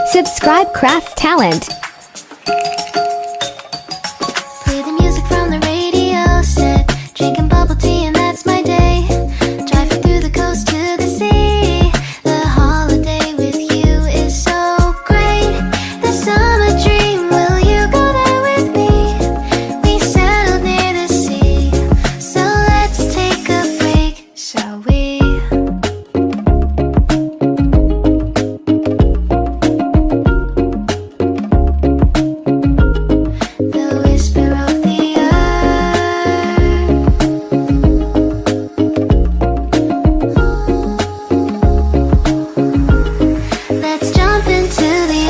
Subscribe Craftz Talent. Play the music from the radio set, drinking bubble tea and that's my day. Driving through the coast to the sea, the holiday with you is so great. The summer dream, will you go there with me? We settled near the sea, so let's take a break, shall we? The whisper of the earth. Let's jump into the